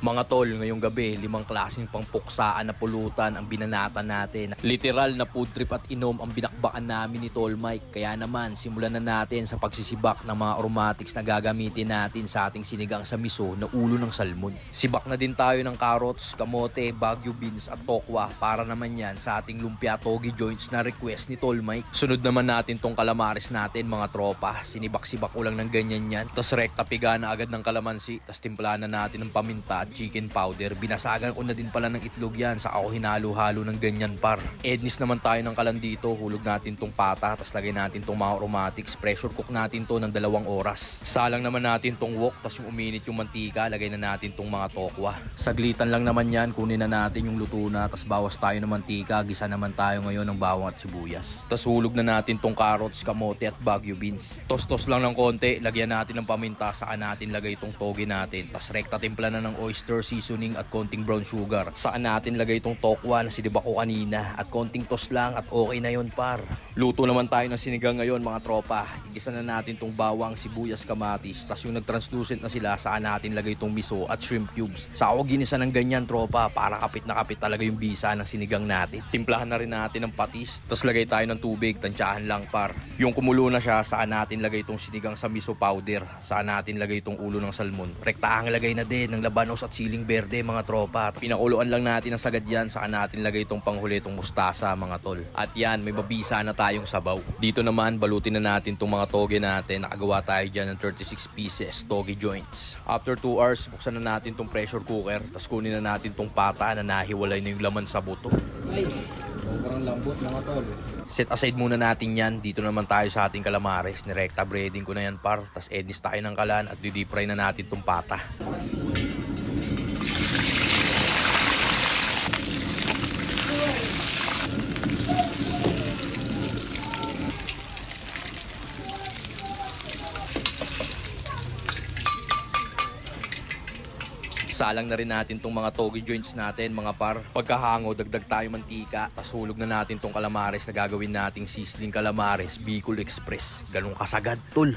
Mga tol, ngayong gabi, 5 klaseng pangpuksaan na pulutan ang binanatan natin. Literal na food trip at inom ang binakbakan namin ni Tol Mike. Kaya naman, simulan na natin sa pagsisibak ng mga aromatics na gagamitin natin sa ating sinigang sa miso na ulo ng salmon. Sibak na din tayo ng carrots, kamote, bagu beans at tokwa para naman yan sa ating lumpia togi joints na request ni Tol Mike. Sunod naman natin tong calamares natin mga tropa. Sinibak-sibak ko lang ng ganyan yan. Tapos rekta piga na agad ng kalamansi. Tapos timplahan na natin ng paminta at chicken powder. Binasagan ko na din pala ng itlog yan. Sa ako hinalo-halo ng ganyan par. Ednis naman tayo ng kalan dito. Hulog natin tong pata. Tapos lagay natin tong mga aromatics. Pressure cook natin to ng 2 oras. Salang naman natin tong wok. Tapos yung uminit yung mantika. Lagay na natin tong mga tokwa. Saglitan lang naman yan. Kunin na natin yung luto na. Tapos bawas tayo ng mantika. Gisa naman tayo ngayon ng bawang at sibuyas. Tapos hulog na natin tong carrots, kamote at bagu beans. Tos-tos lang ng konti. Lagyan natin ng paminta. Saka natin lagay itong toge natin. Tapos rekta timpla na ng oyster seasoning at konting brown sugar. Saan natin lagay itong tokwa na sinibak ko kanina at konting tos lang at okay na yon par. Luto naman tayo ng sinigang ngayon mga tropa. Igisa na natin itong bawang, sibuyas, kamatis. Tapos yung nag-translucent na sila, saan natin lagay itong miso at shrimp cubes. Sa ako ginisa ng ganyan tropa para kapit na kapit talaga yung bisa ng sinigang natin. Timplahan na rin natin ng patis. Tapos lagay tayo ng tubig, tansyahan lang par. Yung kumulo na siya, saan natin lagay itong sinigang sa miso powder. Saan natin lagay itong ulo ng salmon. Rektaang lagay na din ng labanos at siling berde mga tropa. Pinakuluan lang natin ang sagad yan. Saan natin lagay itong panghuli itong mustasa mga tol. At yan, may mabisa na tayong sabaw. Dito naman, balutin na natin itong mga toge natin. Nakagawa tayo dyan ng 36 pieces toge joints. After 2 hours, buksan na natin itong pressure cooker. Tapos kunin na natin itong pata na nahiwalay na yung laman sa buto. Ay, sobrang lambot mga tol. Set aside muna natin yan. Dito naman tayo sa ating calamares. Nirekta breading ko na yan par. Tapos ednis tayo ng kalan at di-deep fry na natin itong pata. Salang na rin natin tong mga toge joints natin mga par. Pagkahango, dagdag tayo mantika. Tapos hulog na natin tong calamares na gagawin nating sizzling calamares Bicol Express. Ganun kasagad tol.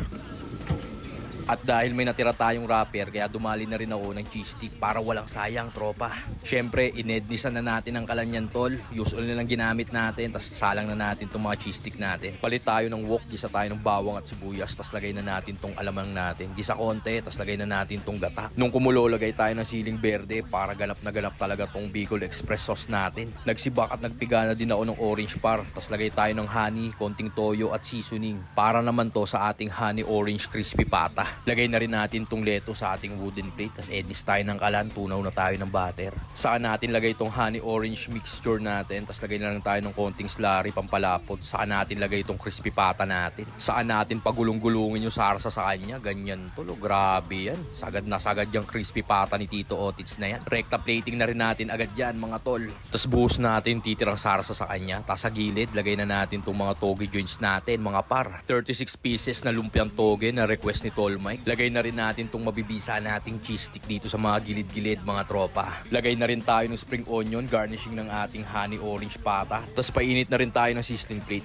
At dahil may natira tayong wrapper, kaya dumali na rin ako ng cheese stick para walang sayang tropa. Syempre, inednisan na natin ang kalanyan tol. Usual na lang ginamit natin, tapos salang na natin itong mga cheese stick natin. Palit tayo ng wok, gisa tayo ng bawang at sibuyas, tapos lagay na natin itong alamang natin. Gisa konti, tapos lagay na natin itong gata. Nung kumulo, lagay tayo ng siling berde para ganap na ganap talaga itong Bicol Express sauce natin. Nagsibak at nagpiga na din ako ng orange par, tapos lagay tayo ng honey, konting toyo at seasoning. Para naman to sa ating honey orange crispy pata. Lagay na rin natin itong leto sa ating wooden plate. Tapos ednis tayo ng kalan. Tunaw na tayo ng butter. Saan natin lagay itong honey orange mixture natin. Tapos lagay na lang tayo ng konting slurry pampalapot. Saan natin lagay itong crispy pata natin. Saan natin pagulong-gulungin yung sarsa sa kanya. Ganyan to. Grabe yan. Sagad na sagad yung crispy pata ni Tito Otits na yan. Rekta plating na rin natin agad yan mga tol. Tapos buhos natin titirang sarsa sa kanya. Tapos sa gilid lagay na natin itong mga toge joints natin mga par. 36 pieces na lumpiang toge na request ni Tol Mike. Lagay na rin natin itong mabibisa nating cheese stick dito sa mga gilid-gilid mga tropa. Lagay na rin tayo ng spring onion, garnishing ng ating honey orange pata. Tapos painit na rin tayo ng sizzling plate.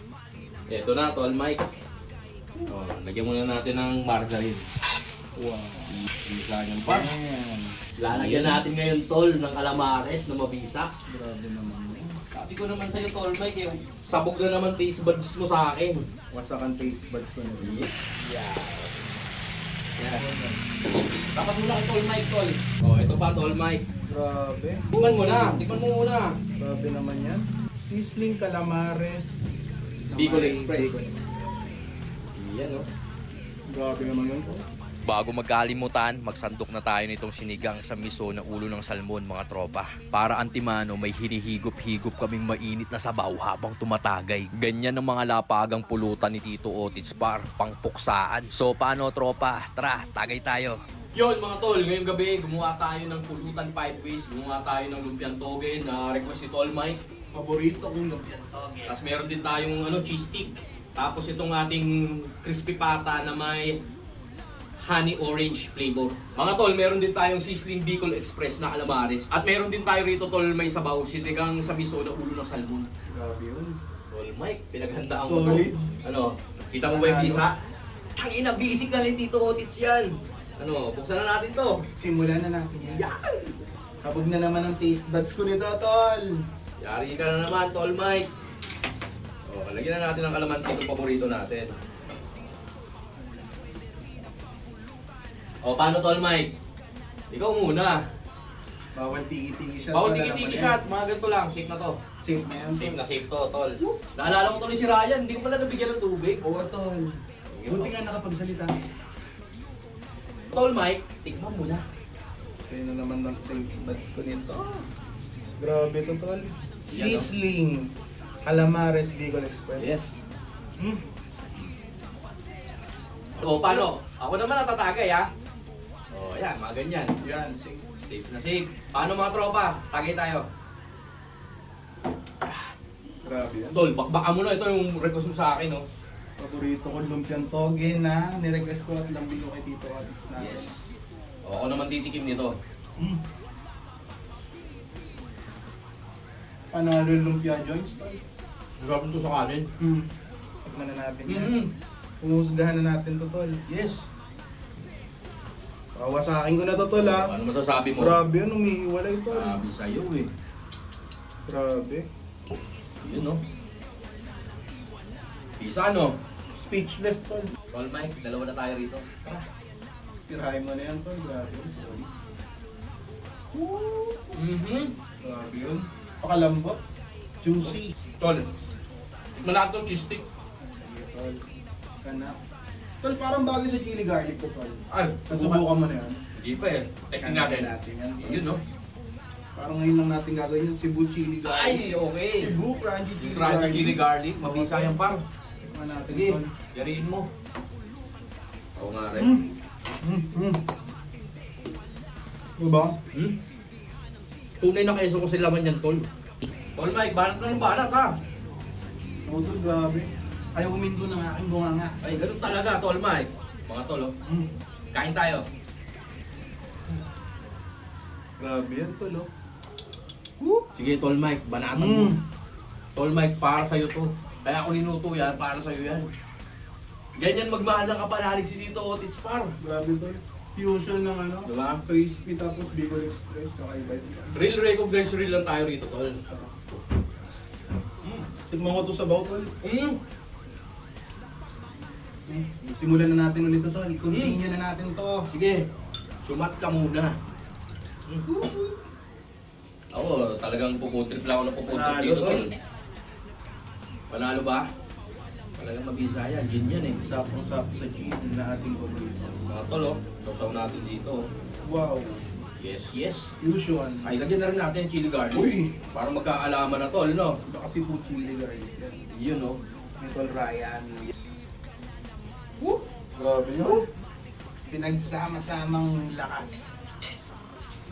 Ito na Tol Mike. Oh, lagyan muna natin ng margarine. Wow. Bisa niyan pa. Lalagyan natin ngayon tol ng calamares na mabisa. Grabe naman. Sabi ko naman sa'yo Tol Mike, yung sabog na naman taste buds mo sa akin. Wasakan taste buds ko na rin. Yeah. Dapat muna kay Tol Mike tol. Oh, ito pa Tol Mike. Grabe. Tikman mo na. Tikman mo muna. Grabe naman yan. Sizzling calamares. Bicol Express. Yan oh. Grabe naman yun po. Bago magkalimutan, magsandok na tayo nitong sinigang sa miso na ulo ng salmon mga tropa. Para antimano, may hinihigop-higop kaming mainit na sabaw habang tumatagay. Ganyan ang mga lapagang pulutan ni Tito Otits par, pangpuksaan. So paano tropa? Tara, tagay tayo. Yon mga tol, ngayong gabi gumawa tayo ng pulutan 5 ways. Gumawa tayo ng lumpiang toge na request ni Tol Mike. Paborito kong lumpiang toge. Tapos meron din tayong cheese stick. Tapos itong ating crispy pata na may honey orange flavor. Mga tol, meron din tayong sizzling Bicol Express na calamares. At meron din tayo rito tol, may sabaw, sinigang sa miso na ulo ng salmon. Grabe yun. Tol Mike, pinaghandaan ko to. Solid. Ano, kita mo ba yung bisa? Ang ina, basic na rin Tito Otits yan. Ano, buksan na natin to. Simulan na natin yan. Yan! Sabog na naman ang taste buds ko nito, tol. Yari ka na naman, Tol Mike. O, lagyan na natin ang kalamansi itong paborito natin. O, paano, Tol Mike? Ikaw muna. Bawal tiki-tiki shot. Bawal wala tiki-tiki naman shot. Mga ganito lang. Safe na to. yan. Safe na yan. Safe na safe to, Tol. Naalala mo tuloy si Ryan. Hindi ko pala nabigyan ng tubig. Oo, tol. Buti nga nakapagsalita. Tol Mike, tikman mo na. Kaya na naman ng taste buds ko nito. Grabe to, tol. Sizzling Calamares Bicol Express. Yes. Hmm. O, paano? Ako naman natatagay, ha? O, ayan, mga ganyan. Yan, safe. Safe na safe. Paano mga tropa? Tagay tayo. Grabe yan. Tol, bakbakan mo na. Ito yung request mo sa akin, no? Paborito ko lumpiang toge na nirequest ko at lambing ko kay Tito Atix na. Yes. O, ako naman titikim nito. Mm. Panalo yung lumpia joints, tol. Masarap nito sa kanin. Tignan na natin yan. Mm-hmm. Pumusgahan na natin to, tol. Yes. Pawasakin ko na to, tol, ha. Ano masasabi mo? Grabe yan, umiiwalay, tol. Sabi sa'yo, eh. Grabe. Yun, no? Isa, no? Speechless, tol. Tol Mike, dalawa na tayo rito. Tirahin mo na yan, tol. Grabe yun. Sorry. Mm-hmm. Grabe yun. Pakalambot. Juicy. Tol, tikman natin itong cheese stick. Sige, tol. Kana. Tol, parang bagay sa chili garlic ko, tol. Ay, Nasubukan mo na yan. Hindi pa eh. Testing natin. yan. Yun, no? Parang ngayon lang natin gagawin yung Cebu chili garlic. Ay, okay. Cebu crunchy chili Yung crunchy chili garlic, mabisa Okay. yan, par. Tikman natin, Sige, tol. yariin mo. Oo nga rin. Diba? Tunay na keso ko sa laman yan, Tol. Tol Mike, banat na ng banat, ha? Oo, tol, grabe. Ayaw umindo ng aking bunganga. Ay, ganun talaga, Tol Mike. Mga Tol, oh. Kain tayo. Grabe yan, tol, oh. Sige, Tol Mike, banatan mo. Tol Mike, para sa'yo to. Kaya ako niluto yan, para sa'yo yan. Ganyan magmahal ng kapanalig si Tito Otis, par. Grabe, tol. Fusion ng ano, Diba? crispy tapos Bicol Express, kakaiba yun. Real recognized real lang tayo rito, Tol. Tignan ko to sa baw, tol. Mm. Simulan na natin ulit to, tol. Continue na natin to. Sige, sumat ka muna. Ako, talagang puputrip lang ako na puputrip Panalo, dito, Tol. Tol. Panalo ba? Talagang mabisa yan, gin yan eh. Sapong-sapo sa gin na ating paborito. Mga Tol, oh. Sasaw natin dito. Wow. Yes, yes. Fusion. Ay, lagyan na rin natin chili garlic. Uy! Para magkaalaman na, Tol, no? Iba kasi po chili garlic yan. Yun, no? May tol Ryan. Grabe yun. Pinagsama-samang lakas.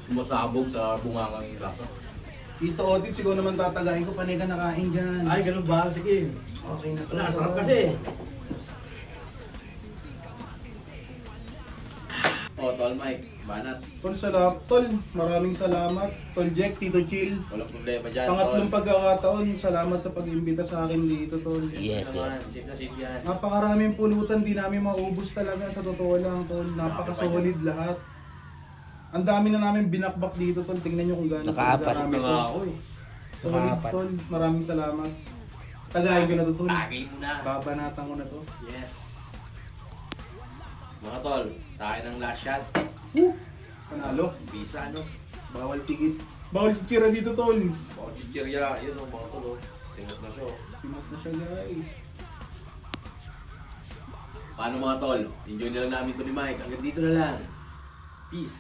Sumasabog sa bungangang lasa. Tito Otis, ikaw naman tatagain ko, panay ka nakain dyan. Ay, ganun ba? Sige. Okay na to. Wala, sarap kasi. Oh, Tol Mike, banat. Tol, sarap. Tol, maraming salamat. Tol Jack, Tito Chill. Walang problema dyan, Pangatlong Tol. pagkakataon, salamat sa pag-imbita sa akin dito, Tol. Yes, yes. Safe na safe yan. Napakaraming pulutan, di namin maubos talaga sa totoo lang, Tol. Napakasolid lahat. Ang dami na namin binakbak dito, Tol. Tingnan nyo kung gaano Nakaapat karami na to. nga ako eh. Solid, Nakaapat. Tol. Maraming salamat. Tagayin ko na to, Tol. Tagay mo na. Babanatan ko na to. Yes. Mga Tol, sa akin ang last shot. Panalo. Bisa, no? Bawal tigit. Bawal tira dito, Tol. Baka chichirya, yun o, mga Tol, oh. Tingot na siya, oh. Simot na siya, guys. Paano mga Tol? Enjoy na lang namin ito ni Mike. Hanggang dito na lang. Peace.